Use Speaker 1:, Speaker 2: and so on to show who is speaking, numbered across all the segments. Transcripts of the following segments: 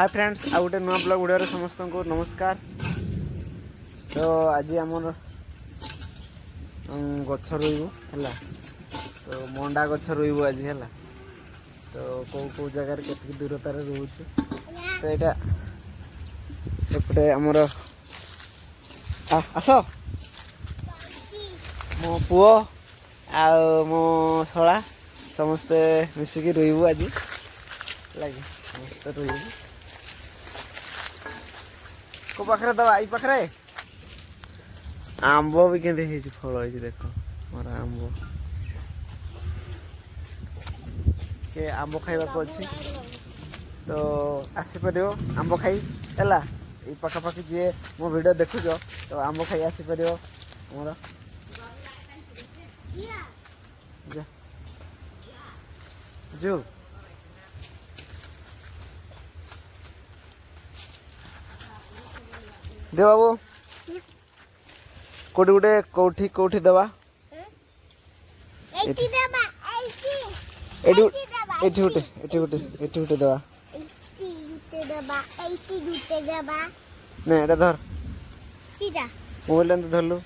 Speaker 1: Hi friends आ गोटे नुआ blog video समस्त को नमस्कार। तो आज आमर गछ रुइबू है तो मंडा गछ रुइबू आज है तो कौ कौ जगार के दूरतार रोचे तो यहाँ एपटे आमर आस मो पुओ आ मो शला समस्ते मिसिकी रुइबू आज लगे समस्ते रुइबू को पाखरे दवा आई पाखरे आंब भी के फल हो देख मोर आंब के आंब खाइबा अच्छी तो आसीपर आंब खाई है ये पाखापाखि जी मो वीडियो देखुच तो आंब खाई आसीपर मोर जो दे बाबू कोटी गोटे कौठी कौठी दवा एठी गोटे दवा ना एटा धर मोबाइल धरलु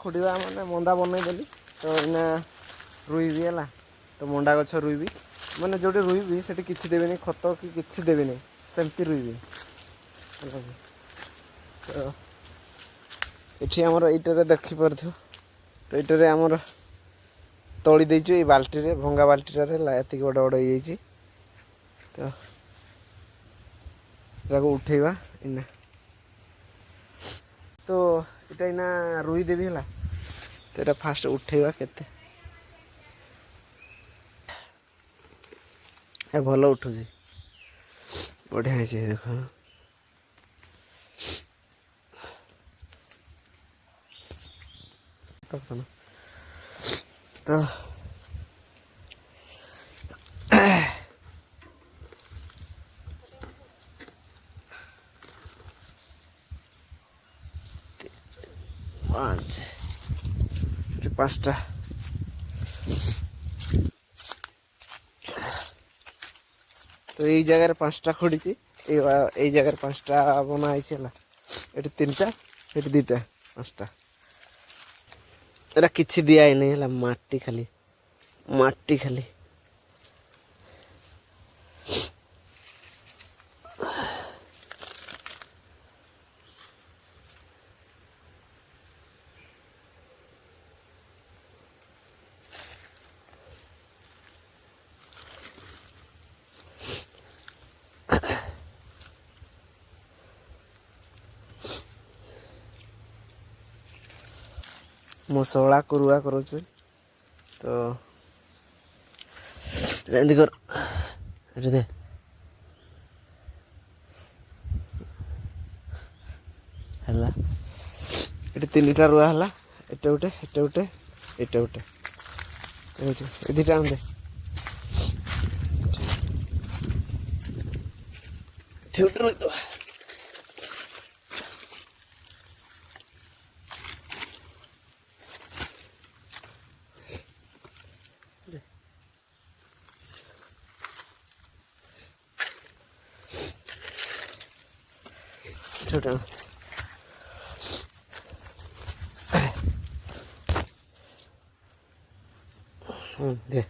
Speaker 1: खोड़ा मैंने मंदा बनईदेली तो इना रुईबी है तो मंडा गछ रुईबी मैंने जो रुईबी से किसी देवी खत कि किसी देवी सेमती रुईबी तो ये आमर ईटर देखिपार तो ईटर आमर तली देचु ये बाल्टी रे भंगा बाल्टीटार ये बड़ बड़ हो तो उठेवा इना तो इटा इना रुई देवी है तो ये फास्ट उठेवा केते भल उठू बढ़िया है देख तो पाँचटा तो ये जगह पाँचटा खोड़ी ये जगह पाँचटा बनाई ये तीन दीटा पाँचटा एरा किसी दिया ही नहीं है माटी खाली मो शला कुरुआ करो तो एंदी कर दे हला ये तीन टा रुआ हला एटे उठे एटे उठे एटे उठे ये दीटा आन दे ठेउटे रुई तो छोटा दे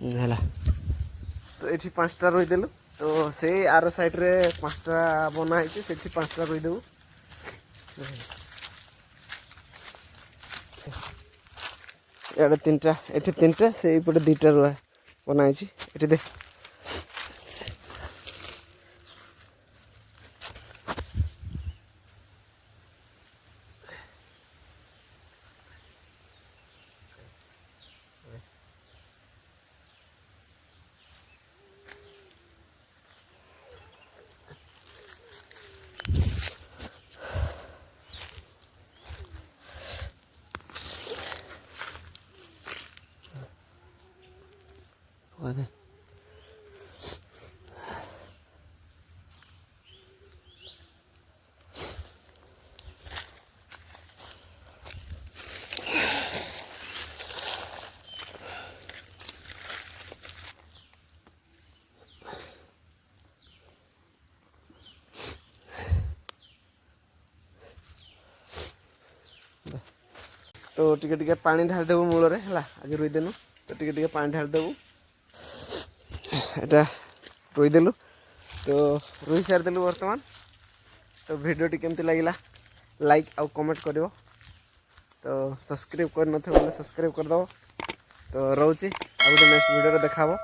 Speaker 1: ହେଲା ତ ଏଠି 5ଟା ରୋଇଦେଲୁ ତ ସେଇ ଆର ସାଇଡ଼୍ରେ 5ଟା ବନା ହେଇଛି ସେଠି 5ଟା ରୋଇଦେବୁ ଇଆଡ଼େ 3ଟା ଏଠି 3ଟା ସେଇପଟେ 2ଟା ରୁଆ ବନା ହେଇଛି ଏଠି ଦେ तो टिके टिके पानी ढाल देबू मूल रे हला आज रुई देनु तो टिके टिके पानी ढाल देबू एटा रुई देलु तो रुई सार देलु वर्तमान तो वीडियो टी केमती लागिला लाइक आउ कमेंट करिवो तो सब्सक्राइब कर नथे बोले सब्सक्राइब कर दो तो रहउची आ नेक्स्ट वीडियो रे देखाबो।